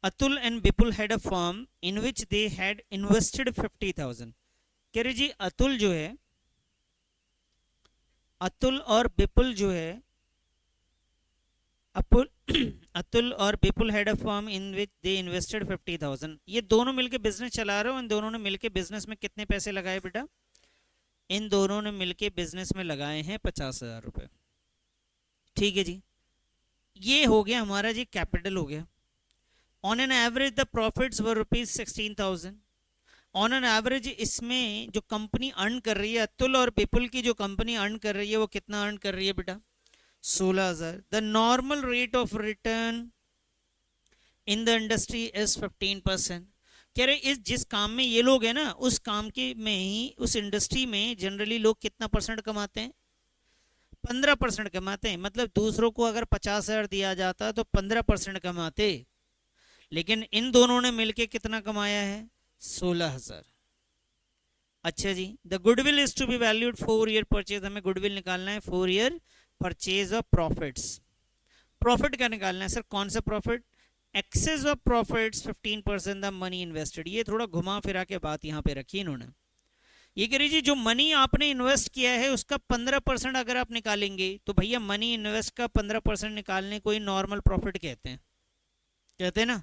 Atul and Vipul had a firm in which they had invested 50,000। कह रहे जी अतुल जो है, अतुल और विपुल जो है, अपुल अतुल और Vipul had a firm in which they invested 50,000। ये दोनों मिलके बिजनेस चला रहे हो। इन दोनों ने मिलके बिजनेस में कितने पैसे लगाए बेटा? इन दोनों ने मिलके बिजनेस में लगाए हैं 50,000 रुपए। ठीक है जी, ये हो गया हमारा जी कैपिटल हो गया। On an average the profits were rupees 16,000। On an average इसमें जो कंपनी अर्न कर रही है, अतुल और विपुल की जो कंपनी अर्न कर रही है, वो कितना अर्न कर रही है बेटा? 16,000। The normal rate of return in the industry is 15%। कह रहे इस जिस काम में ये लोग हैं ना, उस काम के में ही, उस इंडस्ट्री में जनरली लोग कितना परसेंट कमाते हैं? 15% कमाते हैं। मतलब दूसरों को अगर 50,000 दिया जाता तो 15% कमाते, लेकिन इन दोनों ने मिलके कितना कमाया है? 16,000। अच्छा जी, the goodwill is to be valued 4 year purchase. हमें गुडविल निकालना है 4 year purchase of profits. Profit क्या निकालना है सर? कौन सा profit? Excess of profits 15% the money invested. ये थोड़ा घुमा फिरा के बात यहाँ पे रखी इन्होंने। ये कह रही जी जो मनी आपने इन्वेस्ट किया है उसका 15% अगर आप निकालेंगे तो भैया मनी इन्वेस्ट का 15% निकालने को ही नॉर्मल प्रॉफिट कहते हैं, कहते हैं ना।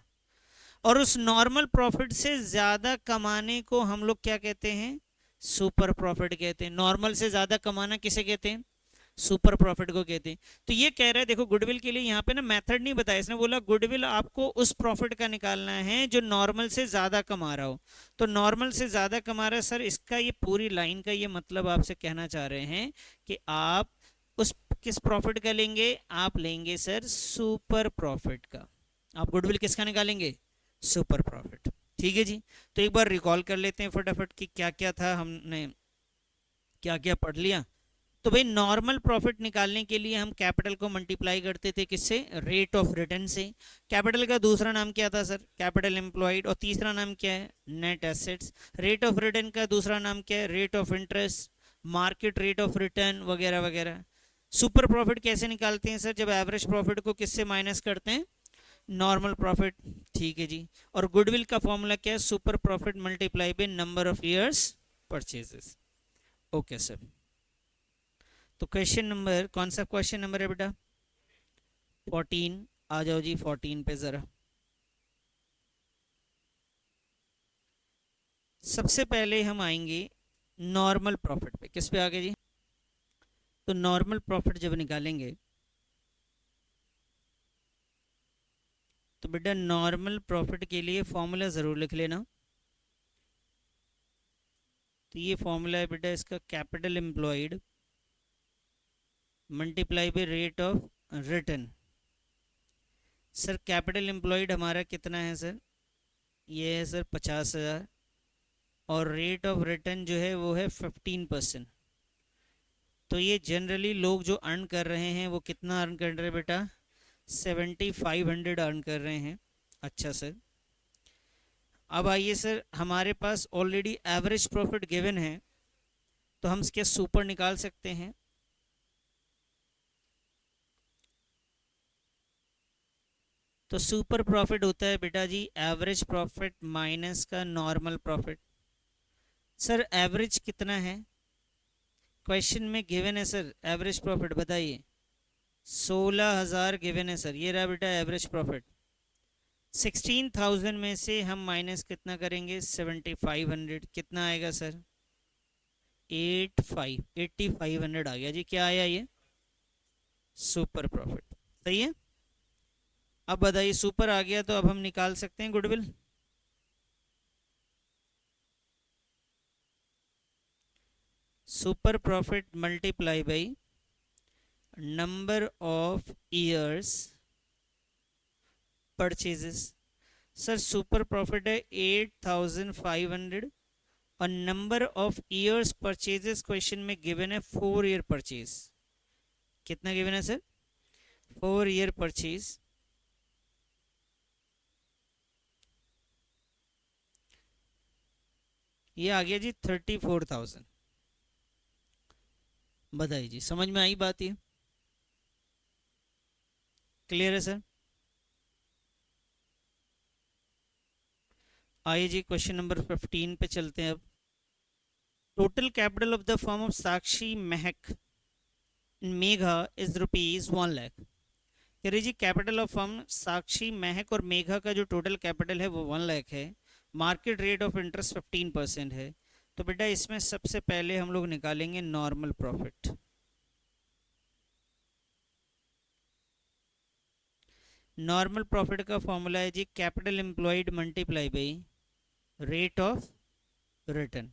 और उस नॉर्मल प्रॉफिट से ज्यादा कमाने को हम लोग क्या कहते हैं? सुपर प्रॉफिट कहते हैं। नॉर्मल से ज्यादा कमाना किसे कहते हैं? सुपर प्रॉफिट को कहते हैं। तो ये कह रहा है, देखो गुडविल के लिए यहाँ पे ना मेथड नहीं बताया इसने, बोला गुडविल आपको उस प्रॉफिट का निकालना है जो नॉर्मल से ज्यादा कमा रहा हो। तो नॉर्मल से ज्यादा कमा रहा है सर, इसका ये पूरी लाइन का ये मतलब आपसे कहना चाह रहे हैं कि आप उस किस प्रॉफिट का लेंगे? आप लेंगे सर सुपर प्रॉफिट का। आप गुडविल किसका निकालेंगे? Super profit. ठीक है जी, तो एक बार रिकॉल कर लेते हैं फटाफट कि क्या क्या था, हमने क्या क्या पढ़ लिया। तो भाई नॉर्मल प्रॉफिट निकालने के लिए हम कैपिटल को मल्टीप्लाई करते थे किससे? रेट ऑफ रिटर्न से। कैपिटल का दूसरा नाम क्या था सर? Capital employed. और तीसरा नाम क्या है? Net assets. Rate of return का दूसरा नाम क्या है? Rate of interest, market rate of return वगैरह वगैरह। सुपर प्रॉफिट कैसे निकालते हैं सर? जब एवरेज प्रॉफिट को किससे माइनस करते हैं? Normal profit. ठीक है जी। और गुडविल का फॉर्मूला क्या है? Super profit multiply by number of years purchases. Okay sir. तो क्वेश्चन नंबर, कौन सा क्वेश्चन नंबर है बेटा? 14। आ जाओ जी 14 पे जरा। सबसे पहले हम आएंगे नॉर्मल प्रॉफिट पे। किस पे आगे जी? तो नॉर्मल प्रॉफिट जब निकालेंगे तो बेटा नॉर्मल प्रॉफिट के लिए फॉर्मूला ज़रूर लिख लेना। तो ये फॉर्मूला है बेटा इसका, capital employed multiply by rate of return. Sir capital employed हमारा कितना है सर? ये है सर 50,000। और रेट ऑफ रिटर्न जो है वो है 15%। तो ये जनरली लोग जो अर्न कर रहे हैं वो कितना अर्न कर रहे हैं बेटा? 7,500 अर्न कर रहे हैं। अच्छा सर, अब आइए सर, हमारे पास ऑलरेडी एवरेज प्रॉफिट गिवन है, तो हम इसके सुपर निकाल सकते हैं। तो सुपर प्रॉफिट होता है बेटा जी एवरेज प्रॉफिट माइनस का नॉर्मल प्रॉफिट। सर एवरेज कितना है क्वेश्चन में गिवन है सर? एवरेज प्रॉफिट बताइए। 16,000 गिवन है सर, ये रहा बेटा एवरेज प्रॉफिट। 16,000 में से हम माइनस कितना करेंगे? 7,500। कितना आएगा सर? 8,500 आ गया जी। क्या आया ये? Super profit. सही है। अब बताइए सुपर आ गया तो अब हम निकाल सकते हैं goodwill. Super profit multiply by number of years purchases. Sir super profit है 8,500 और number of years purchases question में गिवन है 4 ईयर परचेज। कितना गिवन है सर? 4 year purchase. ये आ गया जी 34,000। बताइए जी, समझ में आई बात? ये क्लियर है सर? आइए जी क्वेश्चन नंबर 15 पे चलते हैं अब। Total capital of the firm of Sakshi Mahak Megha is ₹1 lakh. कह रही जी capital of firm Sakshi Mahak और मेघा का जो टोटल कैपिटल है वो 1 लाख है। मार्केट रेट ऑफ इंटरेस्ट 15% है। तो बेटा इसमें सबसे पहले हम लोग निकालेंगे नॉर्मल प्रॉफिट। नॉर्मल प्रॉफिट का फॉर्मूला है जी capital employed multiply by rate of return.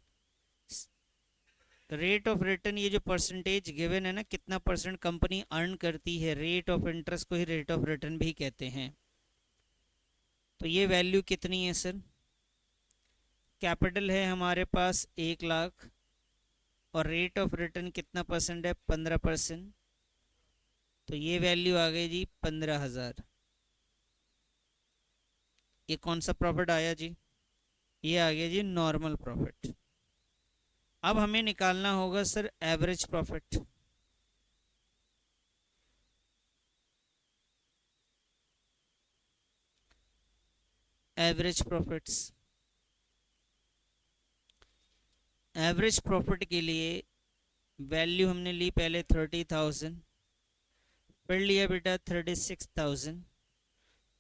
Rate of return ये जो परसेंटेज गिवन है ना, कितना परसेंट कंपनी अर्न करती है, रेट ऑफ इंटरेस्ट को ही रेट ऑफ रिटर्न भी कहते हैं। तो ये वैल्यू कितनी है सर? कैपिटल है हमारे पास 1 लाख और रेट ऑफ रिटर्न कितना परसेंट है? 15%। तो ये वैल्यू आ गई जी 15,000। ये कौन सा प्रॉफिट आया जी? ये आ गया जी नॉर्मल प्रॉफिट। अब हमें निकालना होगा sir average profit. Average profits, average profit के लिए वैल्यू हमने ली पहले 30,000, फिर लिया बेटा 36,000,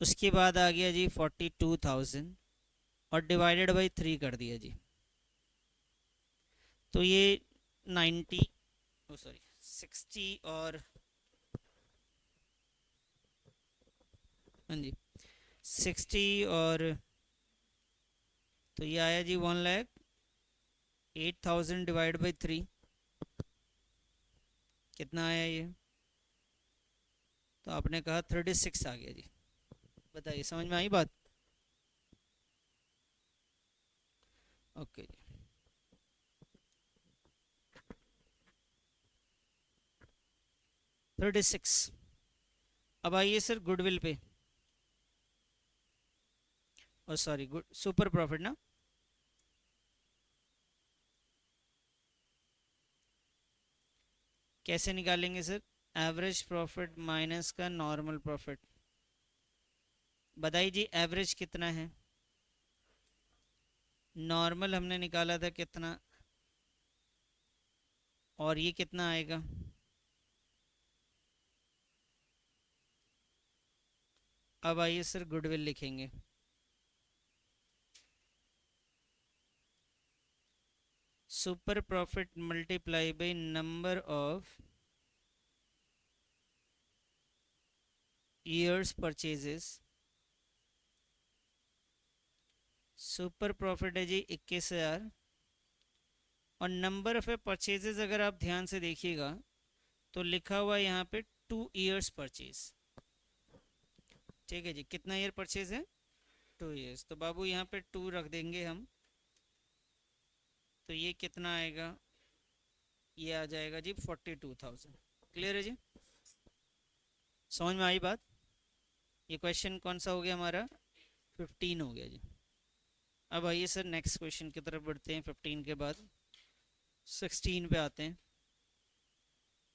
उसके बाद आ गया जी 42,000 और डिवाइडेड बाई 3 कर दिया जी। तो ये 90 सॉरी 60 और हाँ जी 60 और तो ये आया जी 1,08,000 डिवाइड बाई 3 कितना आया ये? तो आपने कहा 36 आ गया जी। बताइए समझ में आई बात? ओके जी। Thirty six. अब आइए सर गुडविल पे, और सॉरी गुड सुपर प्रॉफिट ना। कैसे निकालेंगे सर? एवरेज प्रॉफिट माइनस का नॉर्मल प्रॉफिट। बताइए जी एवरेज कितना है? नॉर्मल हमने निकाला था कितना, और ये कितना आएगा? अब आइए सर गुडविल लिखेंगे। Super profit multiply by number of years purchases. Super profit है जी 21,000 और नंबर ऑफ परचेजेस अगर आप ध्यान से देखिएगा तो लिखा हुआ है यहाँ पे 2 ईयर्स परचेज। ठीक है जी, कितना ईयर परचेज है? 2 ईयर्स। तो बाबू यहाँ पे 2 रख देंगे हम। तो ये कितना आएगा? ये आ जाएगा जी 42,000। क्लियर है जी? समझ में आई बात? ये क्वेश्चन कौन सा हो गया हमारा? 15 हो गया जी। अब आइए सर नेक्स्ट क्वेश्चन की तरफ बढ़ते हैं। 15 के बाद 16 पे आते हैं।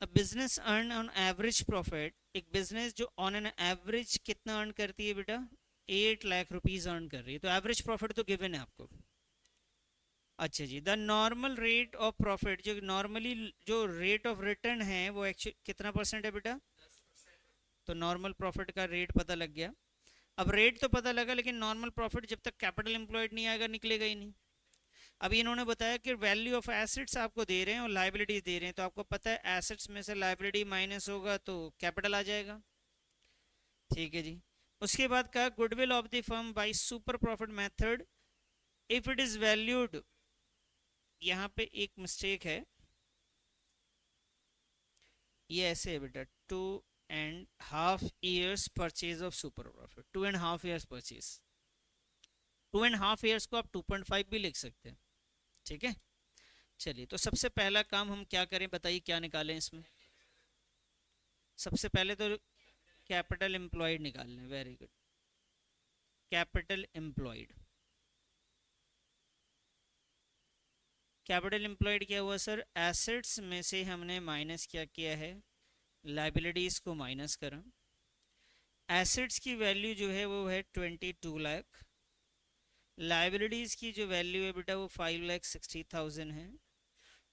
A business earn on average profit, एक बिजनेस जो ऑन एन एवरेज कितना अर्न करती है बेटा? 8 लाख रुपीज अर्न कर रही है। तो एवरेज प्रॉफिट तो गिवन है आपको। अच्छा जी, the normal rate of profit, जो नॉर्मली जो रेट ऑफ रिटर्न है वो एक्चुअली कितना परसेंट है बेटा? तो नॉर्मल प्रॉफिट का रेट पता लग गया। अब रेट तो पता लगा लेकिन नॉर्मल प्रॉफिट जब तक कैपिटल एम्प्लॉयड नहीं आएगा निकलेगा ही नहीं। अभी इन्होंने बताया कि वैल्यू ऑफ एसेट्स आपको दे रहे हैं और लाइबिलिटीज दे रहे हैं, तो आपको पता है एसेट्स में से लाइबिलिटी माइनस होगा तो कैपिटल आ जाएगा। ठीक है जी। उसके बाद कहा goodwill of the firm by super profit method if it is valued. यहाँ पे एक मिस्टेक है, ये ऐसे है बेटा 2.5 years purchase of super profit. 2.5 years purchase, 2.5 years को आप 2.5 भी लिख सकते हैं। ठीक है, चलिए तो सबसे पहला काम हम क्या करें बताइए, क्या निकालें इसमें? सबसे पहले तो कैपिटल एम्प्लॉयड निकाल लें। Very good, capital employed. Capital employed क्या हुआ सर? एसेट्स में से हमने माइनस क्या किया है? लाइबिलिटीज को माइनस करा। एसेट्स की वैल्यू जो है वो है 22 लाख लाइबिलिटीज की जो वैल्यू है बेटा वो 5,60,000 है।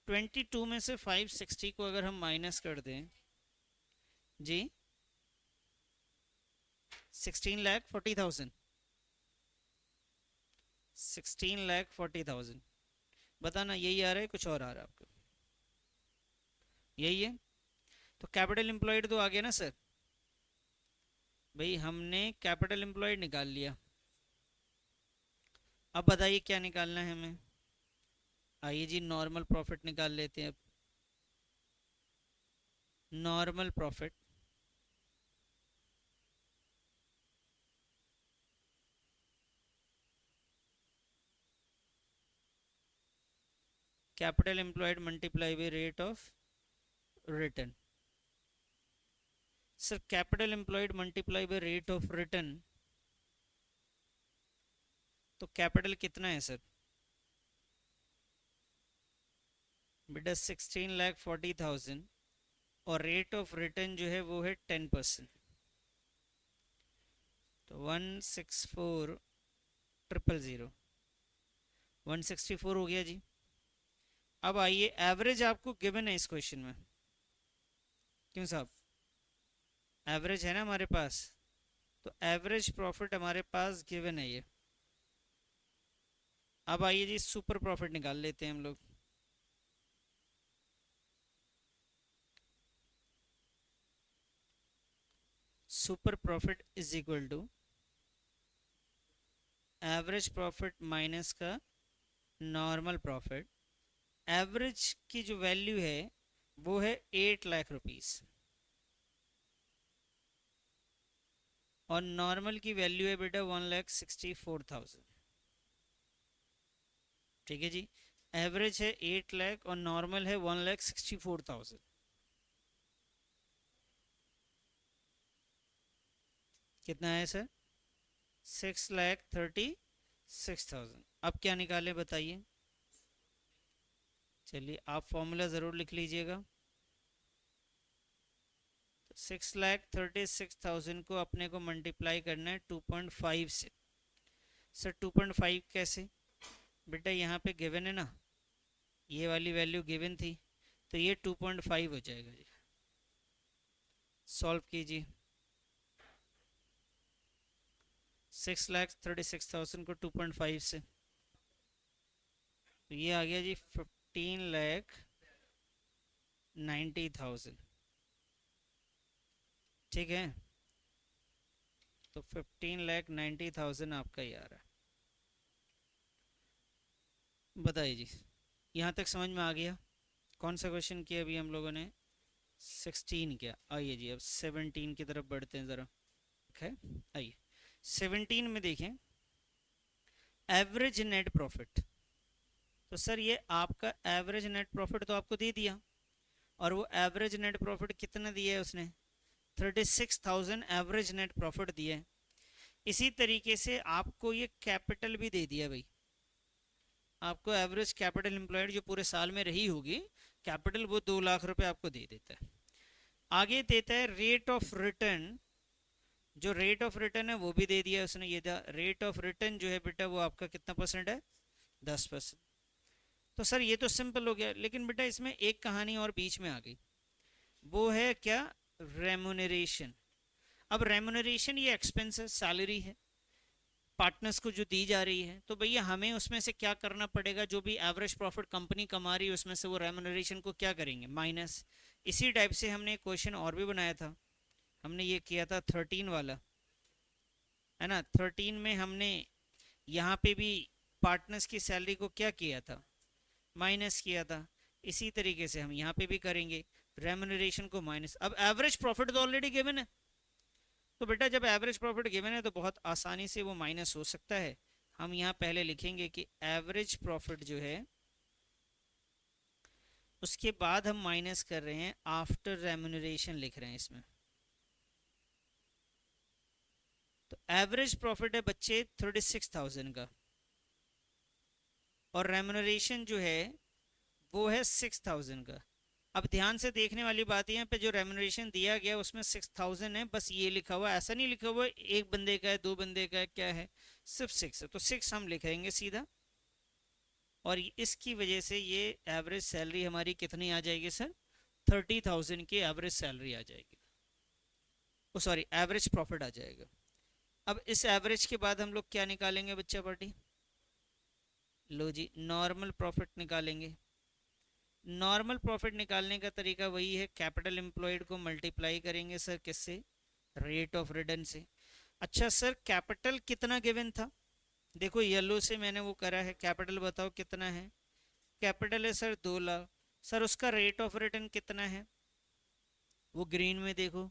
22 में से 560 को अगर हम माइनस कर दें जी, 16,40,000, 16,40,000। बताना यही आ रहा है कुछ और आ रहा है आपको? यही है। तो कैपिटल एम्प्लॉयड तो आ गया ना सर, भाई हमने कैपिटल एम्प्लॉयड निकाल लिया। अब बताइए क्या निकालना है हमें? आइए जी नॉर्मल प्रॉफिट निकाल लेते हैं अब। Normal profit, capital employed multiply by rate of return. Sir capital employed multiply by rate of return, तो कैपिटल कितना है सर? बेटा 16,40,000 और रेट ऑफ रिटर्न जो है वो है 10%, तो 164,000, 164 हो गया जी। अब आइए एवरेज आपको गिवन है इस क्वेश्चन में, क्यों साहब? एवरेज है ना हमारे पास, तो एवरेज प्रॉफिट हमारे पास गिवन है ये। अब आइए जी सुपर प्रॉफिट निकाल लेते हैं हम लोग। Super profit is equal to average profit minus का नॉर्मल प्रॉफिट। एवरेज की जो वैल्यू है वो है 8,00,000 रुपीस और नॉर्मल की वैल्यू है बेटा 1,64,000। ठीक है जी, एवरेज है 8,00,000 और नॉर्मल है 1,64,000। कितना है सर? 6,36,000। अब क्या निकाले बताइए? चलिए आप फॉर्मूला ज़रूर लिख लीजिएगा। तो 6,36,000 को अपने को मल्टीप्लाई करना है 2.5 से। सर 2.5 कैसे? बेटा यहाँ पे गिवन है ना, ये वाली वैल्यू गिवन थी, तो ये 2.5 हो जाएगा जी। सॉल्व कीजिए। 6,36,000 को 2.5 से, तो ये आ गया जी 15,90,000। ठीक है, तो 15,90,000 आपका ही आ रहा है। बताइए जी, यहाँ तक समझ में आ गया? कौन सा क्वेश्चन किया अभी हम लोगों ने? 16 किया। आइए जी अब 17 की तरफ बढ़ते हैं ज़रा। है आइए 17 में देखें एवरेज नेट प्रॉफिट। तो सर ये आपका एवरेज नेट प्रॉफिट तो आपको दे दिया, और वो एवरेज नेट प्रॉफिट कितना दिया है उसने? 36,000 एवरेज नेट प्रॉफिट दिया है। इसी तरीके से आपको ये कैपिटल भी दे दिया भाई। आपको एवरेज कैपिटल एम्प्लॉयड जो पूरे साल में रही होगी कैपिटल, वो 2,00,000 रुपए आपको दे देता है। आगे देता है रेट ऑफ रिटर्न। जो रेट ऑफ रिटर्न है वो भी दे दिया उसने। ये रेट ऑफ रिटर्न जो है बेटा वो आपका कितना परसेंट है? 10%। तो सर ये तो सिंपल हो गया, लेकिन बेटा इसमें एक कहानी और बीच में आ गई, वो है क्या? रेमुनरेशन। अब रेमुनरेशन ये एक्सपेंस है, सैलरी है पार्टनर्स को जो दी जा रही है, तो भैया हमें उसमें से क्या करना पड़ेगा? जो भी एवरेज प्रॉफिट कंपनी कमा रही है उसमें से वो रेमुनरेशन को क्या करेंगे? माइनस। इसी टाइप से हमने एक क्वेश्चन और भी बनाया था, हमने ये किया था 13 वाला, है ना? 13 में हमने यहाँ पे भी पार्टनर्स की सैलरी को क्या किया था? माइनस किया था। इसी तरीके से हम यहाँ पे भी करेंगे, रेमुनरेशन को माइनस। अब एवरेज प्रॉफिट तो ऑलरेडी गिवन है, तो बेटा जब एवरेज प्रॉफिट गिवन है तो बहुत आसानी से वो माइनस हो सकता है। हम यहाँ पहले लिखेंगे कि एवरेज प्रॉफिट जो है उसके बाद हम माइनस कर रहे हैं आफ्टर रेमुनरेशन लिख रहे हैं इसमें। तो एवरेज प्रॉफिट है बच्चे 36,000 का, और रेमुनरेशन जो है वो है 6,000 का। अब ध्यान से देखने वाली बात यहाँ पे जो रेमुनरेशन दिया गया उसमें 6,000 है, बस ये लिखा हुआ, ऐसा नहीं लिखा हुआ एक बंदे का है, दो बंदे का है, क्या है? सिर्फ 6 है, तो 6 हम लिखेंगे सीधा। और इसकी वजह से ये एवरेज सैलरी हमारी कितनी आ जाएगी सर? 30,000 की एवरेज सैलरी आ जाएगी, ओ सॉरी एवरेज प्रॉफिट आ जाएगा। अब इस एवरेज के बाद हम लोग क्या निकालेंगे बच्चा पार्टी? लो जी, नॉर्मल प्रॉफिट निकालेंगे। नॉर्मल प्रॉफिट निकालने का तरीका वही है, कैपिटल एम्प्लॉयड को मल्टीप्लाई करेंगे सर किससे? रेट ऑफ रिटर्न से। अच्छा सर, कैपिटल कितना गिवन था? देखो येलो से मैंने वो करा है, कैपिटल बताओ कितना है? कैपिटल है सर 2 लाख। सर उसका रेट ऑफ रिटर्न कितना है? वो ग्रीन में देखो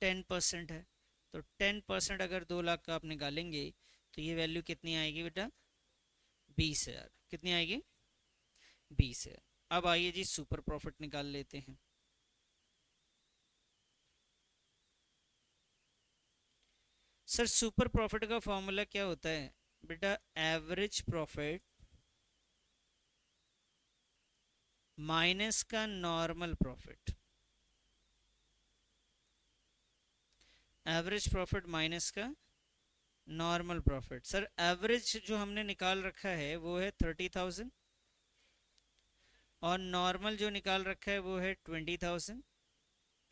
10% है। तो 10% अगर 2 लाख का आप निकालेंगे तो ये वैल्यू कितनी आएगी बेटा? 20,000। कितनी आएगी? 20,000। अब आइए जी सुपर प्रॉफिट निकाल लेते हैं। सर सुपर प्रॉफिट का फॉर्मूला क्या होता है बेटा? एवरेज प्रॉफिट माइनस का normal profit. Average profit minus का नॉर्मल प्रॉफिट। सर एवरेज जो हमने निकाल रखा है वो है 30,000 और नॉर्मल जो निकाल रखा है वो है 20,000।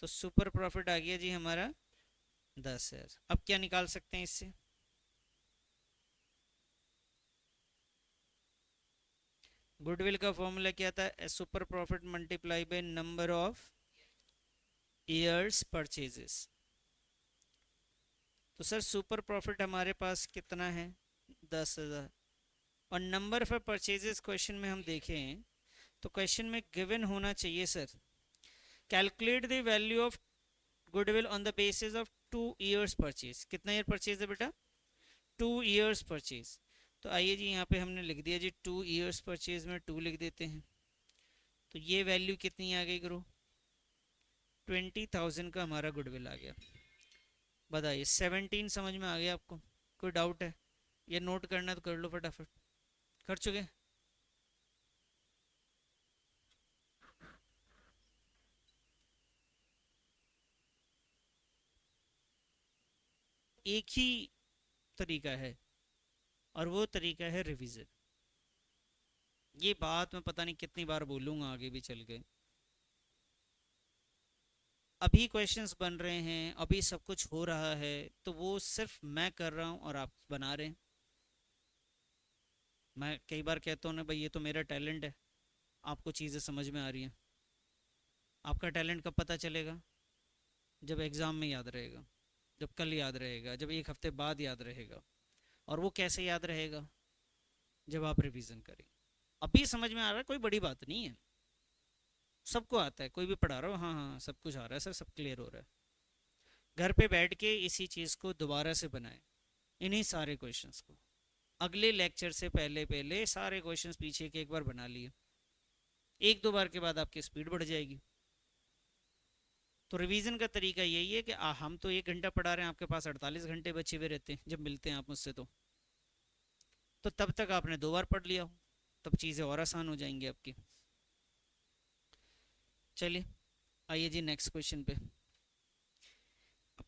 तो सुपर प्रॉफिट आ गया जी हमारा 10,000। अब क्या निकाल सकते हैं इससे? गुडविल का फॉर्मूला क्या था? Super profit multiply by number of years purchases. तो सर सुपर प्रॉफिट हमारे पास कितना है? 10,000। और नंबर ऑफ परचेजेस क्वेश्चन में हम देखें तो क्वेश्चन में गिवन होना चाहिए sir, calculate the value of goodwill on the basis of 2 years purchase. कितना ईयर परचेज है बेटा? 2 years परचेज। तो आइए जी यहाँ पे हमने लिख दिया जी 2 years परचेज में 2 लिख देते हैं। तो ये वैल्यू कितनी आ गई गुरु? 20,000 का हमारा गुडविल आ गया। बताइए 17 समझ में आ गया आपको? कोई डाउट है? ये नोट करना तो कर लो फटाफट। कर चुके? एक ही तरीका है और वो तरीका है रिवीजन। ये बात मैं पता नहीं कितनी बार बोलूंगा आगे भी चल के। अभी क्वेश्चंस बन रहे हैं, अभी सब कुछ हो रहा है, तो वो सिर्फ मैं कर रहा हूँ और आप बना रहे हैं। मैं कई बार कहता हूँ ना भाई ये तो मेरा टैलेंट है, आपको चीज़ें समझ में आ रही हैं। आपका टैलेंट कब पता चलेगा? जब एग्ज़ाम में याद रहेगा, जब कल याद रहेगा, जब एक हफ्ते बाद याद रहेगा। और वो कैसे याद रहेगा? जब आप रिवीजन करें। अभी समझ में आ रहा है, कोई बड़ी बात नहीं है, सबको आता है। कोई भी पढ़ा रहा हो, हाँ हाँ सब कुछ आ रहा है सर, सब क्लियर हो रहा है। घर पे बैठ के इसी चीज़ को दोबारा से बनाए, इन्हीं सारे क्वेश्चंस को अगले लेक्चर से पहले पहले सारे क्वेश्चंस पीछे के एक बार बना लिए। एक दो बार के बाद आपकी स्पीड बढ़ जाएगी। तो रिवीजन का तरीका यही है कि हम तो 1 घंटा पढ़ा रहे हैं, आपके पास 48 घंटे बचे हुए रहते हैं जब मिलते हैं आप मुझसे। तो तब तक आपने 2 बार पढ़ लिया हो, तब चीज़ें और आसान हो जाएंगी आपकी। चलिए आइए जी नेक्स्ट क्वेश्चन पे।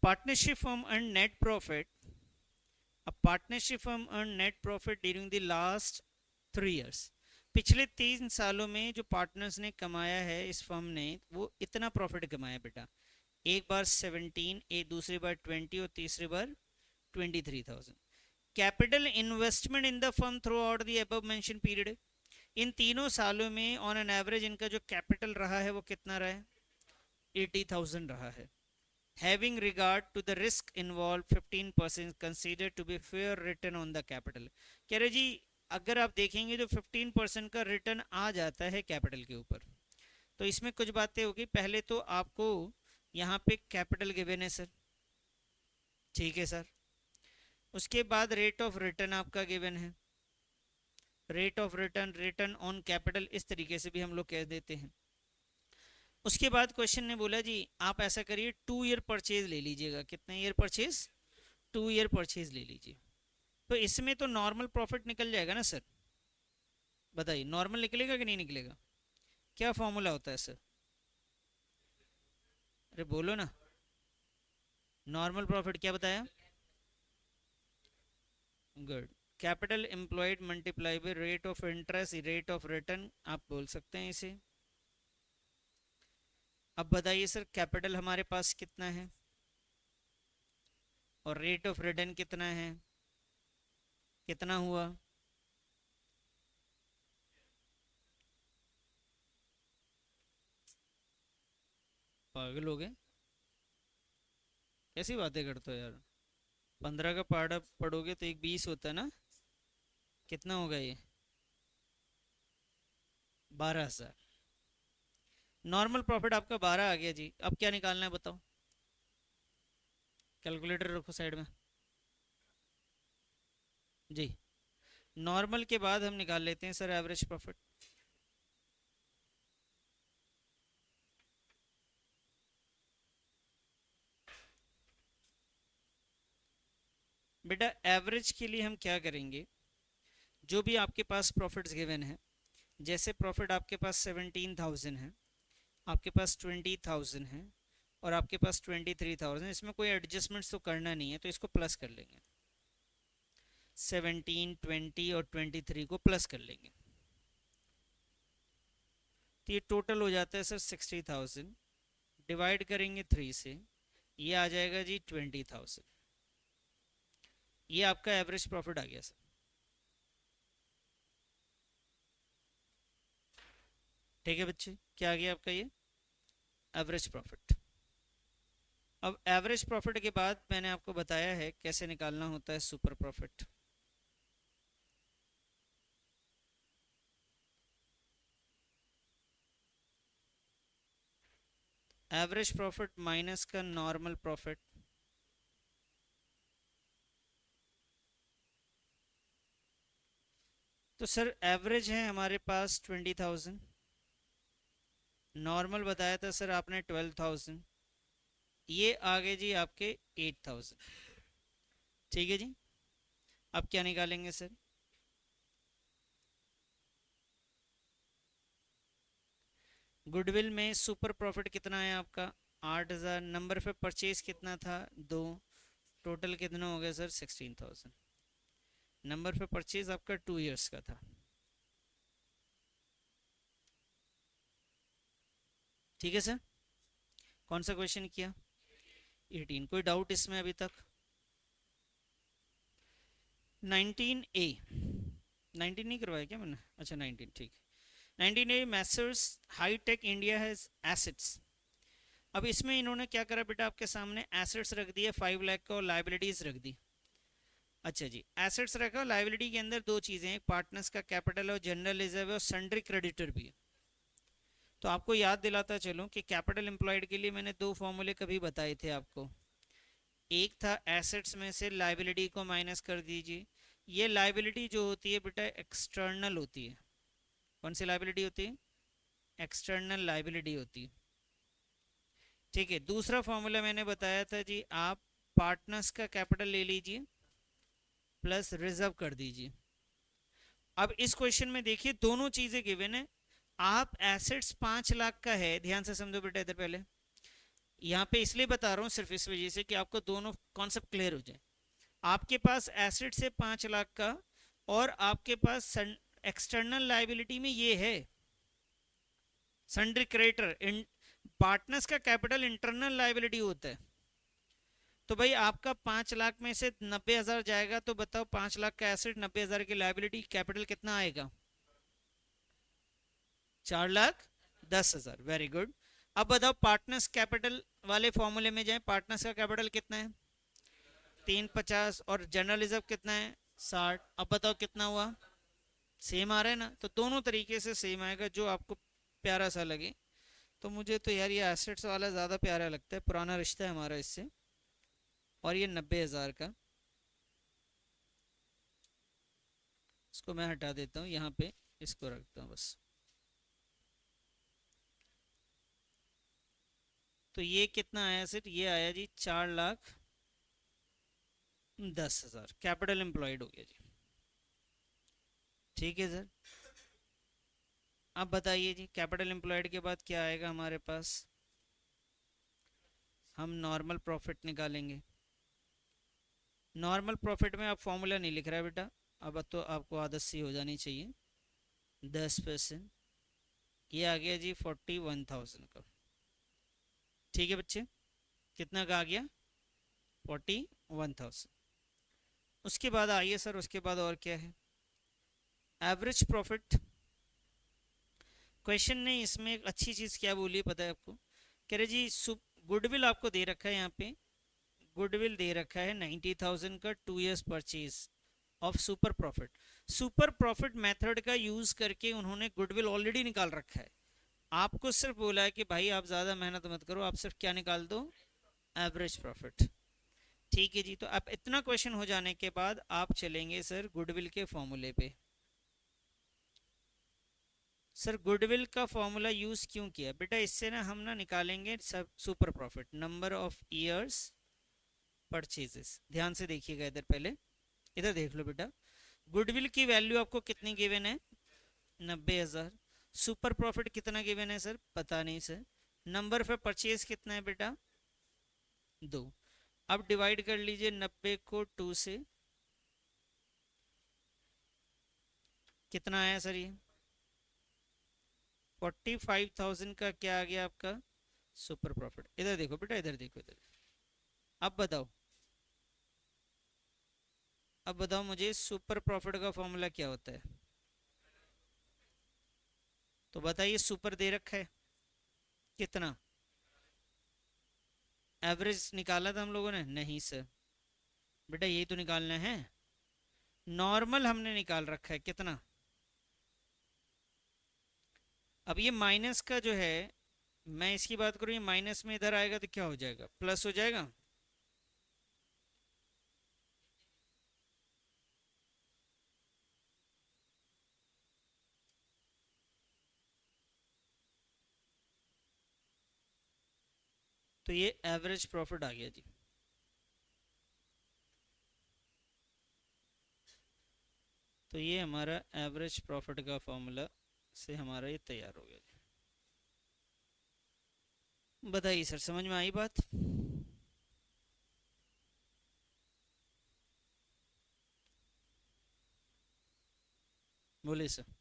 Partnership firm earn net profit. A partnership firm earned net profit during the last 3 years. पिछले 3 सालों में जो पार्टनर्स ने कमाया है इस फर्म ने, वो इतना प्रॉफिट कमाया बेटा। एक बार 17, एक दूसरी बार 20 और तीसरी बार 23,000। Capital investment in the firm throughout the above mention period. इन तीनों सालों में ऑन एन एवरेज इनका जो कैपिटल रहा है वो कितना रहा है? 80,000 रहा है। Having regard to the risk involved, 15% considered to be fair return on the capital। कह रहे जी अगर आप देखेंगे तो 15% का रिटर्न आ जाता है कैपिटल के ऊपर। तो इसमें कुछ बातें होगी। पहले तो आपको यहाँ पे कैपिटल गिवन है सर, ठीक है सर। उसके बाद रेट ऑफ रिटर्न आपका गिवन है। Rate of return, return on capital, इस तरीके से भी हम लोग कह देते हैं। उसके बाद क्वेश्चन ने बोला जी आप ऐसा करिए 2 ईयर परचेज ले लीजिएगा। कितने ईयर परचेज? 2 ईयर परचेज ले लीजिए। तो इसमें तो नॉर्मल प्रॉफिट निकल जाएगा ना सर? बताइए नॉर्मल निकलेगा कि नहीं निकलेगा? क्या फॉर्मूला होता है सर? अरे बोलो ना। नॉर्मल प्रॉफिट क्या बताया? Good. Capital employed multiply by rate of interest, rate of return आप बोल सकते हैं इसे। अब बताइए सर कैपिटल हमारे पास कितना है और रेट ऑफ रिटर्न कितना है, कितना हुआ? पागल हो गए, कैसी बातें करते हो यार। 15 का पहाड़ा पढ़ोगे तो एक 20 होता है ना, कितना होगा ये? 12,000। नॉर्मल प्रॉफिट आपका 12 आ गया जी, अब क्या निकालना है बताओ? कैलकुलेटर रखो साइड में जी। नॉर्मल के बाद हम निकाल लेते हैं सर एवरेज प्रॉफिट। बेटा एवरेज के लिए हम क्या करेंगे, जो भी आपके पास प्रॉफिट्स गिवन है, जैसे प्रॉफिट आपके पास 17,000 है, आपके पास 20,000 है और आपके पास 23,000, इसमें कोई एडजस्टमेंट्स तो करना नहीं है तो इसको प्लस कर लेंगे। 17, 20 और 23 को प्लस कर लेंगे तो ये टोटल हो जाता है सर 60,000। डिवाइड करेंगे 3 से, ये आ जाएगा जी 20,000। ये आपका एवरेज प्रॉफिट आ गया सर। ठीक है बच्चे, क्या आ गया आपका ये एवरेज प्रॉफिट। अब एवरेज प्रॉफिट के बाद मैंने आपको बताया है कैसे निकालना होता है super profit. Average profit minus का नॉर्मल प्रॉफिट, तो सर एवरेज है हमारे पास 20,000, नॉर्मल बताया था सर आपने 12,000, ये आ गए जी आपके 8,000। ठीक है जी, अब क्या निकालेंगे सर? गुडविल में सुपर प्रॉफिट कितना है आपका 8,000, नंबर पे परचेज कितना था 2, टोटल कितना हो गया सर 16,000। नंबर पे परचेज आपका 2 इयर्स का था। ठीक है सर, कौन सा क्वेश्चन किया? 18। कोई डाउट इसमें अभी तक? 19A, 19 नहीं करवाया क्या मैंने? अच्छा 19 ठीक है। 19A messrs hitech India has assets. अब इसमें इन्होंने क्या करा बेटा, आपके सामने एसेट्स रख दिए 5 लाख का और लाइबिलिटीज रख दी। अच्छा जी, एसेट्स रखा, लाइबिलिटी के अंदर दो चीजें हैं, पार्टनर्स का कैपिटल और जनरल रिजर्व है और सन्ड्री क्रेडिटर भी है। तो आपको याद दिलाता चलूं कि कैपिटल एम्प्लॉयड के लिए मैंने दो फॉर्मूले कभी बताए थे आपको। एक था एसेट्स में से लाइबिलिटी को माइनस कर दीजिए। ये लाइबिलिटी जो होती है बेटा एक्सटर्नल होती है। कौन सी लाइबिलिटी होती है? एक्सटर्नल लाइबिलिटी होती है। ठीक है, दूसरा फॉर्मूला मैंने बताया था जी, आप पार्टनर्स का कैपिटल ले लीजिए प्लस रिजर्व कर दीजिए। अब इस क्वेश्चन में देखिए दोनों चीजें गिवन है। आप एसेट्स 5 लाख का है, ध्यान से समझो बेटा इधर पहले, यहाँ पे इसलिए बता रहा हूँ सिर्फ इस वजह से कि आपको दोनों कॉन्सेप्ट क्लियर हो जाए। आपके पास एसेट से 5 लाख का और आपके पास एक्सटर्नल लाइबिलिटी में ये है सन्ड्री क्रेडिटर। पार्टनर्स का कैपिटल इंटरनल लाइबिलिटी होता है। तो भाई आपका 5 लाख में से 90,000 जाएगा, तो बताओ 5 लाख का एसेट 90,000 की लाइबिलिटी, कैपिटल कितना आएगा? 4,10,000। Very good. अब बताओ पार्टनर्स कैपिटल वाले फॉर्मूले में जाए, पार्टनर्स का कैपिटल कितना है? 350 और जनरल रिजर्व कितना है? 60। अब बताओ कितना हुआ? सेम आ रहा है ना? तो दोनों तरीके से सेम आएगा, जो आपको प्यारा सा लगे। तो मुझे तो यार ये एसेट्स वाला ज़्यादा प्यारा लगता है, पुराना रिश्ता है हमारा इससे। और ये 90,000 का, इसको मैं हटा देता हूँ यहाँ पे, इसको रखता हूँ बस। तो ये कितना आया सर? ये आया जी 4,10,000, कैपिटल एम्प्लॉयड हो गया जी। ठीक है सर, अब बताइए जी कैपिटल एम्प्लॉयड के बाद क्या आएगा हमारे पास? हम नॉर्मल प्रॉफिट निकालेंगे। नॉर्मल प्रॉफिट में आप फॉर्मूला नहीं लिख रहा है बेटा, अब तो आपको आदत सी हो जानी चाहिए। 10%, ये आ गया जी 41,000 का। ठीक है बच्चे, कितना का आ गया? 41,000। उसके बाद आइए सर, उसके बाद और क्या है? Average profit. क्वेश्चन ने इसमें एक अच्छी चीज़ क्या बोली है पता है आपको? कह रहे जी गुडविल आपको दे रखा है, यहाँ पे गुडविल दे रखा है 90,000 का 2 years purchase of super profit. Super profit method का यूज करके उन्होंने गुडविल ऑलरेडी निकाल रखा है। आपको सिर्फ बोला है कि भाई आप ज्यादा मेहनत मत करो, आप सिर्फ क्या निकाल दो? Average profit. ठीक है जी, तो अब इतना क्वेश्चन हो जाने के बाद आप चलेंगे सर गुडविल के फॉर्मूले पे। सर गुडविल का फॉर्मूला यूज क्यों किया बेटा? इससे ना हम ना निकालेंगे सब super profit, number of years purchases. ध्यान से देखिएगा इधर, पहले इधर देख लो बेटा। गुडविल की वैल्यू आपको कितनी गिवन है? 90,000। सुपर प्रॉफिट कितना गिवन है सर? पता नहीं सर। नंबर ऑफ परचेज कितना है बेटा? 2। अब डिवाइड कर लीजिए 90 को 2 से, कितना आया सर ये? 45,000 का क्या आ गया आपका? Super profit. इधर देखो बेटा, इधर देखो, इधर। अब बताओ, अब बताओ मुझे सुपर प्रॉफिट का फॉर्मूला क्या होता है? तो बताइए, सुपर दे रखा है कितना? एवरेज निकाला था हम लोगों ने? नहीं सर बेटा, यही तो निकालना है। नॉर्मल हमने निकाल रखा है कितना? अब ये माइनस का जो है, मैं इसकी बात करूं, ये माइनस में इधर आएगा तो क्या हो जाएगा? प्लस हो जाएगा। तो ये एवरेज प्रॉफिट आ गया जी। तो ये हमारा एवरेज प्रॉफिट का फॉर्मूला से हमारा ये तैयार हो गया जी। बताइए सर, समझ में आई बात? बोलिए सर।